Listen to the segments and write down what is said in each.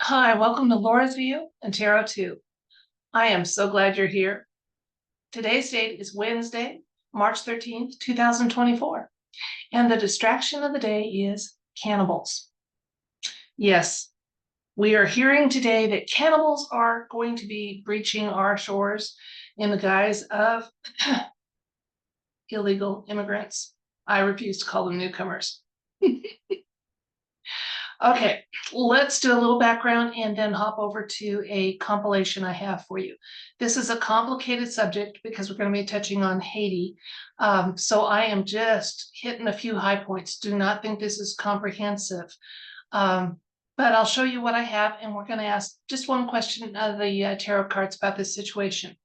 Hi, welcome to Laura's View and Tarot 2. I am so glad you're here. Today's date is Wednesday, March 13th, 2024, and the distraction of the day is cannibals. Yes, we are hearing today that cannibals are going to be breaching our shores in the guise of illegal immigrants. I refuse to call them newcomers. Okay, let's do a little background and then hop over to a compilation I have for you. This is a complicated subject because we're going to be touching on Haiti. So I am just hitting a few high points. Do not think this is comprehensive. But I'll show you what I have, and we're going to ask just one question of the tarot cards about this situation.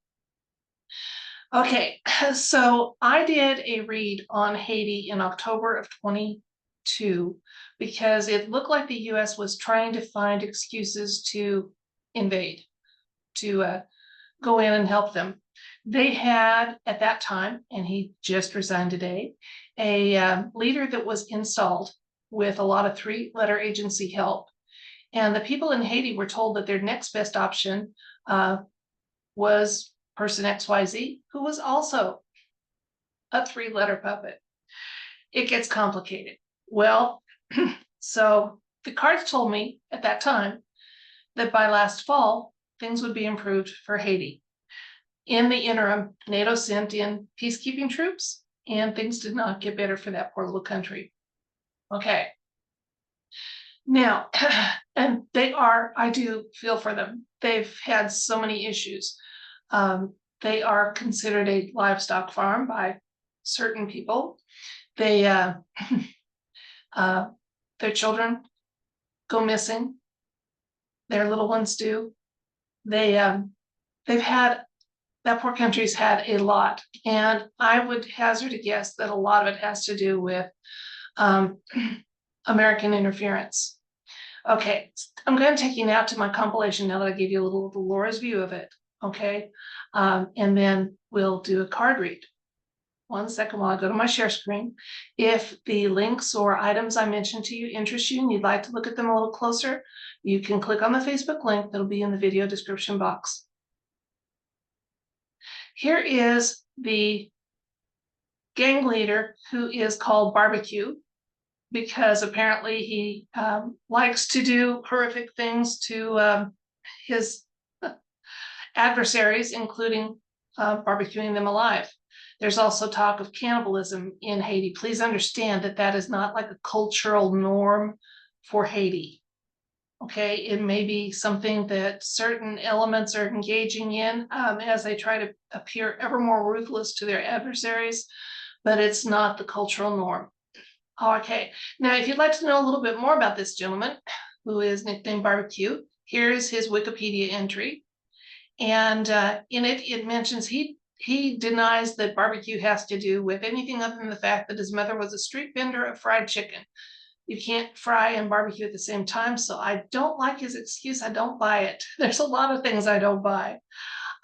Okay, so I did a read on Haiti in October of 22 because it looked like the US was trying to find excuses to invade, to go in and help them. They had, at that time, and he just resigned today, a leader that was installed with a lot of three-letter agency help. And the people in Haiti were told that their next best option was person XYZ, who was also a three-letter puppet. It gets complicated. Well, so the cards told me at that time that by last fall, things would be improved for Haiti. In the interim, NATO sent in peacekeeping troops, and things did not get better for that poor little country. Okay. Now, and I do feel for them. They've had so many issues. They are considered a livestock farm by certain people. They, their children go missing. Their little ones do. They've had, that poor country's had a lot. And I would hazard a guess that a lot of it has to do with American interference. Okay, I'm going to take you now to my compilation now that I gave you a little Laura's view of it. Okay, and then we'll do a card read. One second while I go to my share screen. If the links or items I mentioned to you interest you and you'd like to look at them a little closer, you can click on the Facebook link that'll be in the video description box. Here is the gang leader who is called Barbecue because apparently he likes to do horrific things to his adversaries, including barbecuing them alive. There's also talk of cannibalism in Haiti. Please understand that that is not like a cultural norm for Haiti. Okay, it may be something that certain elements are engaging in as they try to appear ever more ruthless to their adversaries, but it's not the cultural norm. Okay, now if you'd like to know a little bit more about this gentleman, who is nicknamed Barbecue, here's his Wikipedia entry. And in it, it mentions he denies that barbecue has to do with anything other than the fact that his mother was a street vendor of fried chicken. You can't fry and barbecue at the same time, so I don't like his excuse. I don't buy it. There's a lot of things I don't buy.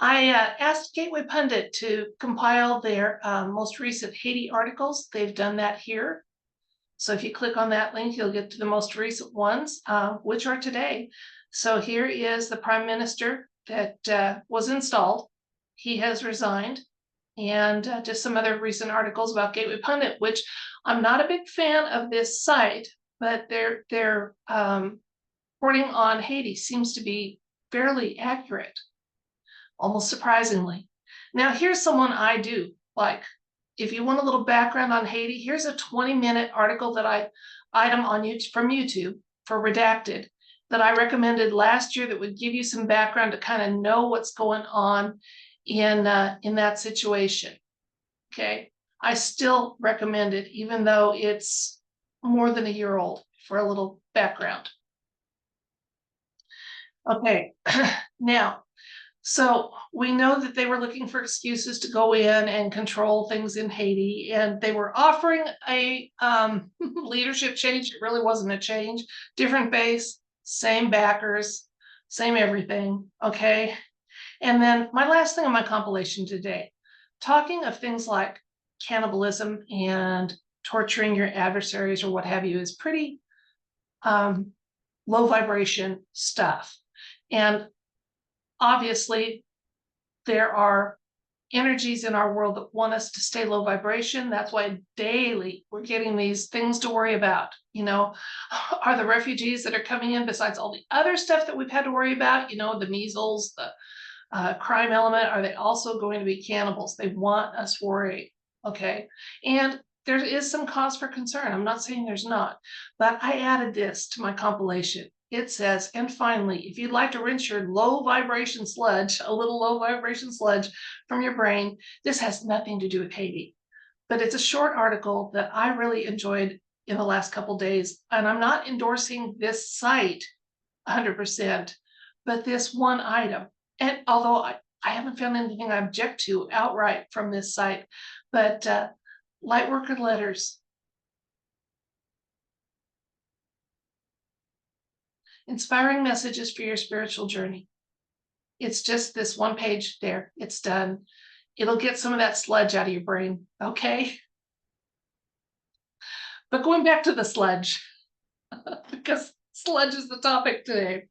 I asked Gateway Pundit to compile their most recent Haiti articles. They've done that here. So if you click on that link, you'll get to the most recent ones, which are today. So here is the Prime Minister that was installed. He has resigned. And just some other recent articles about Gateway Pundit, which I'm not a big fan of this site, but their reporting on Haiti seems to be fairly accurate, almost surprisingly. Now, here's someone I do like. If you want a little background on Haiti, here's a 20-minute article that item on YouTube from YouTube for Redacted that I recommended last year that would give you some background to kind of know what's going on in that situation. Okay, I still recommend it, even though it's more than a year old, for a little background. Okay, now, so we know that they were looking for excuses to go in and control things in Haiti, and they were offering a leadership change. It really wasn't a change. Different base, same backers, same everything. Okay. And then my last thing on my compilation today, talking of things like cannibalism and torturing your adversaries or what have you, is pretty low vibration stuff. And obviously, there are energies in our world that want us to stay low vibration. That's why daily we're getting these things to worry about. Are the refugees that are coming in, besides all the other stuff that we've had to worry about, the measles, the crime element, are they also going to be cannibals? They want us worried. Okay. And there is some cause for concern. I'm not saying there's not, but I added this to my compilation. It says, and finally, if you'd like to rinse your low vibration sludge, a little low vibration sludge from your brain, this has nothing to do with Haiti, but it's a short article that I really enjoyed in the last couple days. And I'm not endorsing this site 100%, but this one item. And although I haven't found anything I object to outright from this site, but Lightworker Letters. Inspiring messages for your spiritual journey. It's just this one page there. It's done. It'll get some of that sludge out of your brain, okay? But going back to the sludge, because sludge is the topic today.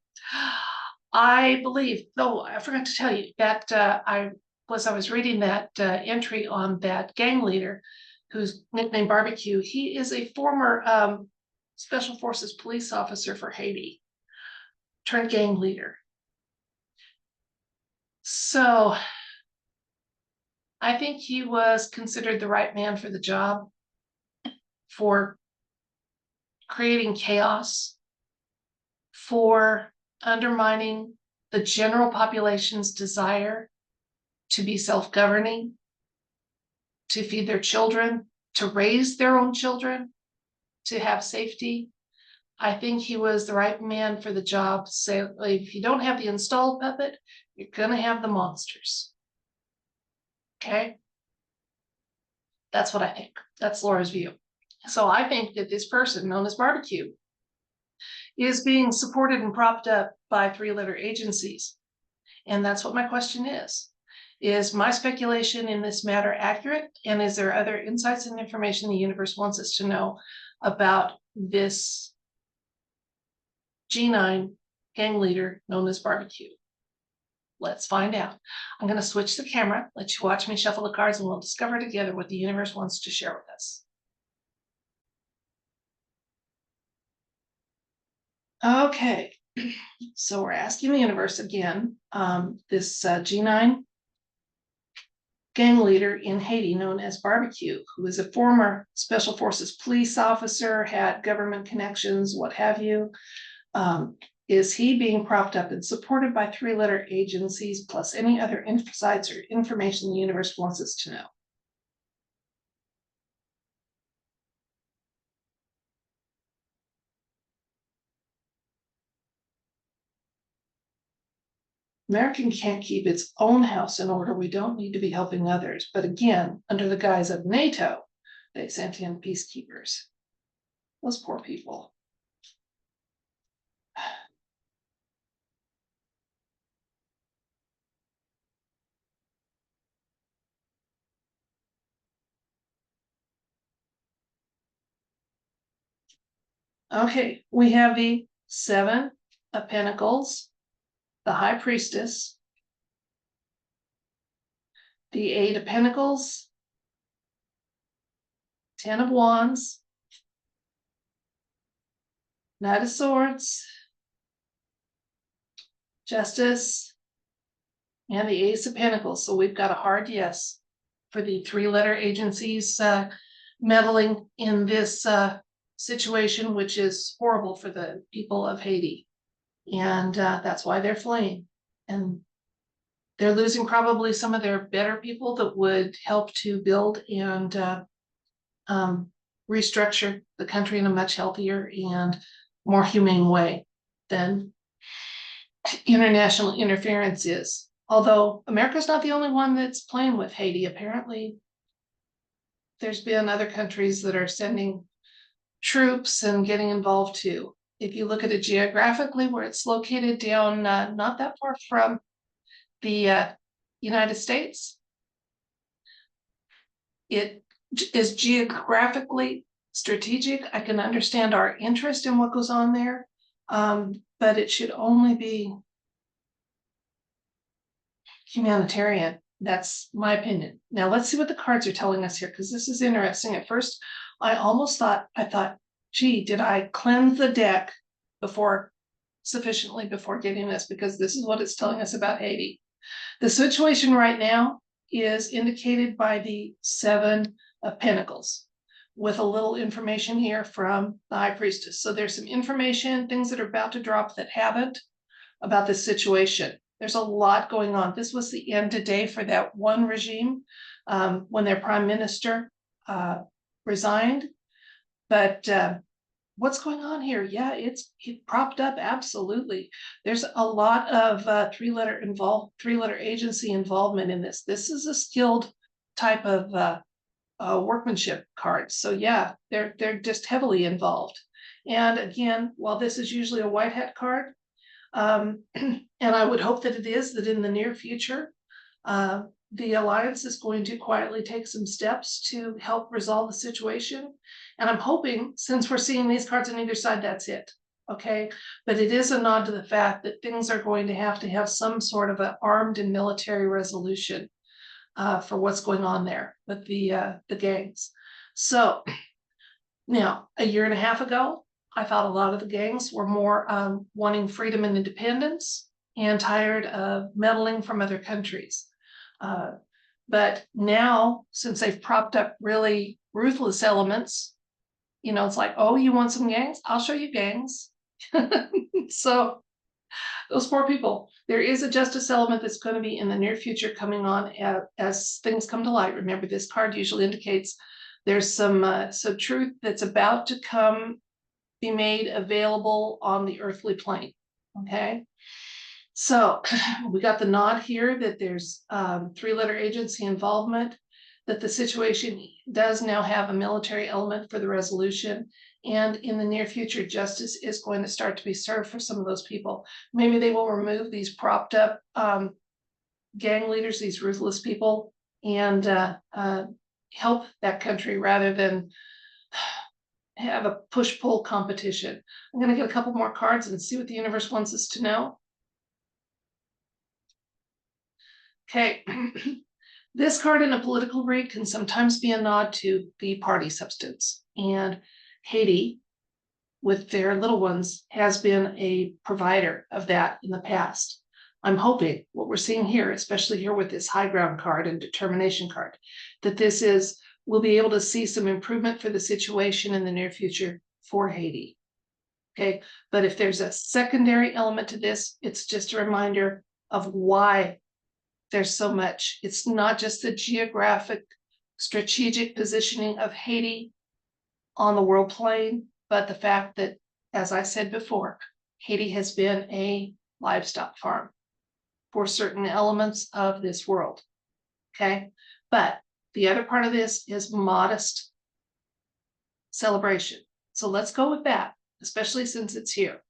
I believe, though I forgot to tell you that I was reading that entry on that gang leader who's nicknamed Barbecue. He is a former Special Forces police officer for Haiti, turned gang leader. So I think he was considered the right man for the job, for creating chaos, for undermining the general population's desire to be self-governing, to feed their children, to raise their own children, to have safety. I think he was the right man for the job. So if you don't have the installed puppet, you're going to have the monsters. Okay? That's what I think. That's Laura's view. So I think that this person, known as Barbecue, is being supported and propped up by three-letter agencies. And that's what my question is. Is my speculation in this matter accurate? And is there other insights and information the universe wants us to know about this G9 gang leader known as Barbecue? Let's find out. I'm going to switch the camera, let you watch me shuffle the cards, and we'll discover together what the universe wants to share with us. Okay, so we're asking the universe again, this G9 gang leader in Haiti known as Barbecue, who is a former Special Forces police officer, had government connections, what have you. Is he being propped up and supported by three-letter agencies, plus any other insights or information the universe wants us to know? America can't keep its own house in order. We don't need to be helping others. But again, under the guise of NATO, they sent in peacekeepers. Those poor people. Okay, we have the Seven of Pentacles, the High Priestess, the Eight of Pentacles, Ten of Wands, Knight of Swords, Justice, and the Ace of Pentacles. So we've got a hard yes for the three-letter agencies meddling in this situation, which is horrible for the people of Haiti. And that's why they're fleeing. And they're losing probably some of their better people that would help to build and restructure the country in a much healthier and more humane way than international interference is. Although America's not the only one that's playing with Haiti. Apparently, there's been other countries that are sending troops and getting involved too. If you look at it geographically, where it's located down not that far from the United States, it is geographically strategic. I can understand our interest in what goes on there, But it should only be humanitarian. That's my opinion. Now let's see what the cards are telling us here, because this is interesting. At first, I thought, gee, did I cleanse the deck sufficiently before getting this? Because this is what it's telling us about Haiti. The situation right now is indicated by the Seven of Pentacles, with a little information here from the High Priestess. So there's some information, things that are about to drop that haven't, about this situation. There's a lot going on. This was the end today for that one regime when their prime minister resigned. But what's going on here? Yeah, it propped up, absolutely. There's a lot of three-letter agency involvement in this. This is a skilled type of workmanship card. So yeah, they're just heavily involved. And again, while this is usually a white hat card, and I would hope that it is, that in the near future, the alliance is going to quietly take some steps to help resolve the situation. And I'm hoping, since we're seeing these cards on either side, that's it. Okay, but it is a nod to the fact that things are going to have some sort of an armed and military resolution for what's going on there with the gangs. So now, a year and a half ago, I thought a lot of the gangs were more wanting freedom and independence and tired of meddling from other countries. But now, since they've propped up really ruthless elements, it's like, oh, you want some gangs? I'll show you gangs. So those poor people. There is a justice element that's going to be in the near future coming on as things come to light. Remember, this card usually indicates there's some truth that's about to be made available on the earthly plane. Okay, so we got the nod here that there's three-letter agency involvement, that the situation does now have a military element for the resolution, and in the near future, justice is going to start to be served for some of those people. Maybe they will remove these propped up gang leaders, these ruthless people, and help that country rather than have a push-pull competition. I'm going to get a couple more cards and see what the universe wants us to know. Okay. This card in a political read can sometimes be a nod to the party substance. And Haiti, with their little ones, has been a provider of that in the past. I'm hoping what we're seeing here, especially here with this high ground card and determination card, that we'll be able to see some improvement for the situation in the near future for Haiti. Okay, but if there's a secondary element to this, it's just a reminder of why there's so much. It's not just the geographic, strategic positioning of Haiti on the world plane, but the fact that, as I said before, Haiti has been a livestock farm for certain elements of this world. Okay, but the other part of this is modest celebration. So let's go with that, especially since it's here.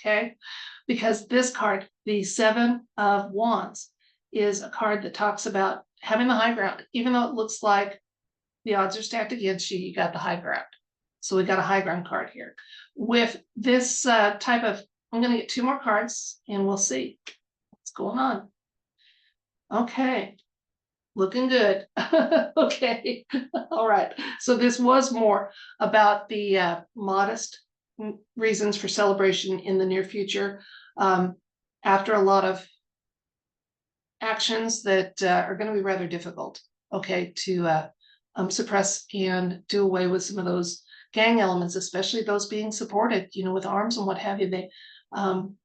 Okay, because this card, the Seven of Wands, is a card that talks about having the high ground. Even though it looks like the odds are stacked against you, you got the high ground. So we got a high ground card here. With this type of, I'm going to get two more cards and we'll see what's going on. Okay, looking good. Okay, all right. So this was more about the modest reasons for celebration in the near future, after a lot of actions that are going to be rather difficult, okay, to suppress and do away with some of those gang elements, especially those being supported, with arms and what have you, they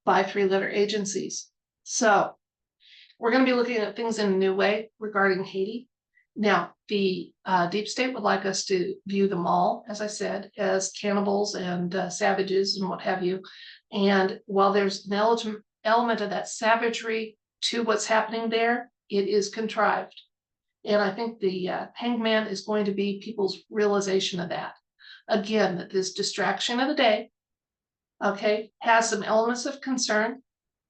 by three-letter agencies. So we're going to be looking at things in a new way regarding Haiti. Now, the deep state would like us to view them all, as I said, as cannibals and savages and what have you. And while there's an element of that savagery to what's happening there, it is contrived. And I think the hangman is going to be people's realization of that. Again, that this distraction of the day, okay, has some elements of concern,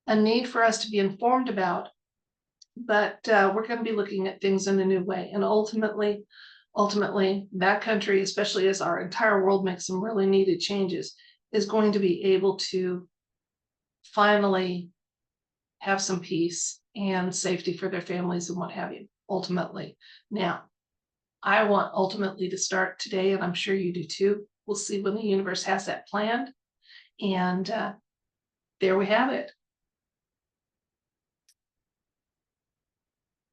a need for us to be informed about, but we're going to be looking at things in a new way. And ultimately, that country, especially as our entire world makes some really needed changes, is going to be able to finally have some peace and safety for their families and what have you, ultimately. Now, I want ultimately to start today, and I'm sure you do too. We'll see when the universe has that planned. And there we have it.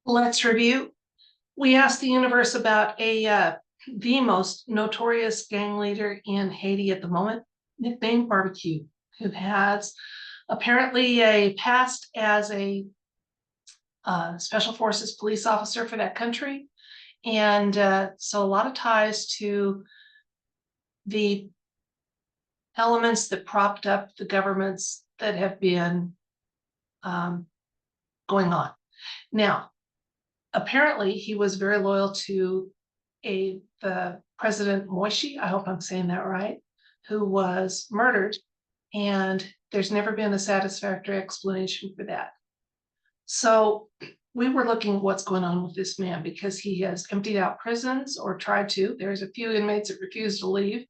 Let's review. We asked the universe about the most notorious gang leader in Haiti at the moment, nicknamed Barbecue, who has apparently a past as a special forces police officer for that country. And so a lot of ties to the elements that propped up the governments that have been going on. Now, apparently he was very loyal to the President Moishi, I hope I'm saying that right, who was murdered, and there's never been a satisfactory explanation for that. So we were looking at what's going on with this man, because he has emptied out prisons, or tried to. There's a few inmates that refused to leave,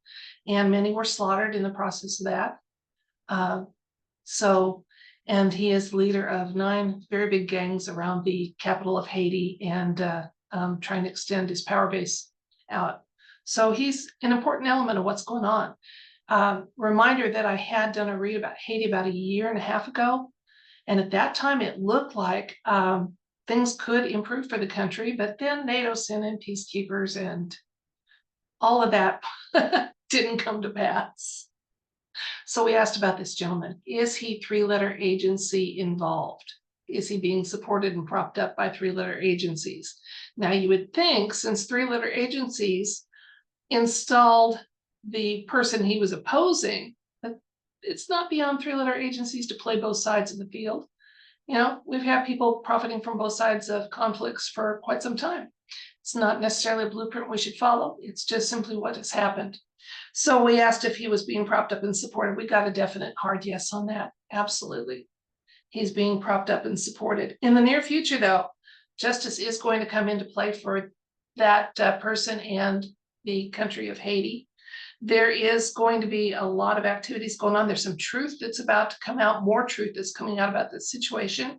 and many were slaughtered in the process of that. And he is leader of 9 very big gangs around the capital of Haiti, and trying to extend his power base out. So he's an important element of what's going on. Reminder that I had done a read about Haiti about 1.5 years ago. And at that time, it looked like things could improve for the country, but then NATO sent in peacekeepers and all of that didn't come to pass. So we asked about this gentleman. Is he 3-letter agency involved? Is he being supported and propped up by 3-letter agencies? Now, you would think, since 3-letter agencies installed the person he was opposing, that it's not beyond 3-letter agencies to play both sides of the field. You know, we've had people profiting from both sides of conflicts for quite some time. It's not necessarily a blueprint we should follow. It's just simply what has happened. So we asked if he was being propped up and supported. We got a definite hard yes on that. Absolutely. He's being propped up and supported. In the near future, though, justice is going to come into play for that person and the country of Haiti. There is going to be a lot of activities going on. There's some truth that's about to come out, more truth that's coming out about this situation.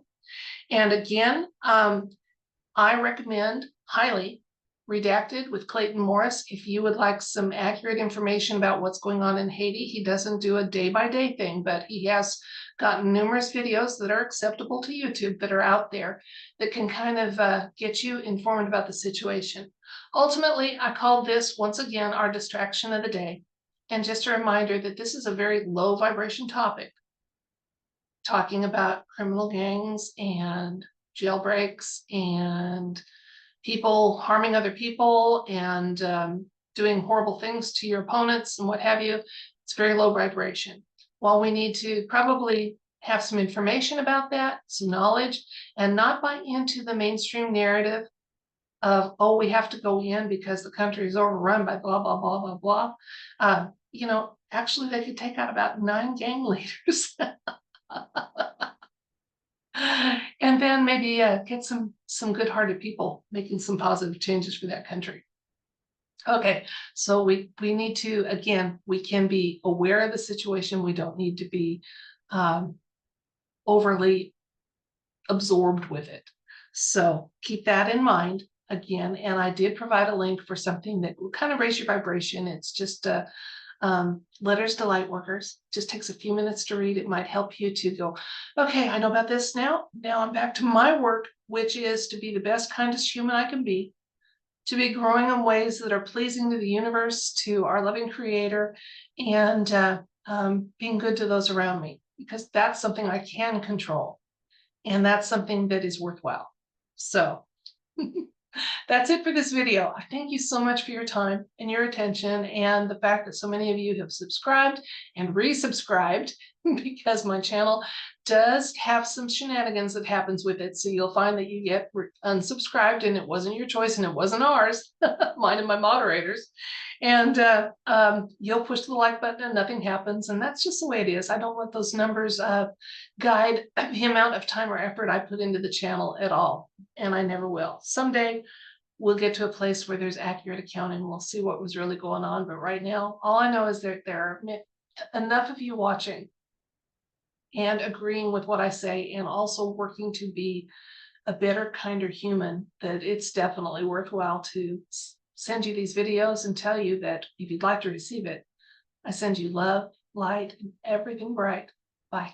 And again, I recommend highly Redacted with Clayton Morris. If you would like some accurate information about what's going on in Haiti, he doesn't do a day-by-day thing, but he has gotten numerous videos that are acceptable to YouTube that are out there that can kind of get you informed about the situation. Ultimately, I called this, once again, our distraction of the day. And just a reminder that this is a very low vibration topic, talking about criminal gangs and jailbreaks and people harming other people and doing horrible things to your opponents and what have you. It's very low vibration. While we need to probably have some information about that, some knowledge, and not buy into the mainstream narrative of, oh, we have to go in because the country is overrun by blah, blah, blah, blah, blah. You know, actually, they could take out about 9 gang leaders. And then maybe get some good-hearted people making some positive changes for that country. Okay, so we need to, again, we can be aware of the situation. We don't need to be overly absorbed with it. So keep that in mind again. And I did provide a link for something that will kind of raise your vibration. It's just Letters to Lightworkers. Just takes a few minutes to read. It might help you to go, okay, I know about this now. Now I'm back to my work, which is to be the best, kindest human I can be, to be growing in ways that are pleasing to the universe, to our loving creator, and being good to those around me, because that's something I can control. And that's something that is worthwhile. So that's it for this video. I thank you so much for your time and your attention, and the fact that so many of you have subscribed and resubscribed, because my channel does have some shenanigans that happens with it. So you'll find that you get unsubscribed, and it wasn't your choice and it wasn't ours, mine and my moderators. And you'll push the like button and nothing happens. And that's just the way it is. I don't let those numbers guide the amount of time or effort I put into the channel at all. And I never will. Someday we'll get to a place where there's accurate accounting. We'll see what was really going on. But right now, all I know is that there are enough of you watching. and agreeing with what I say, and also working to be a better, kinder human, that it's definitely worthwhile to send you these videos and tell you that if you'd like to receive it, I send you love, light, and everything bright. Bye.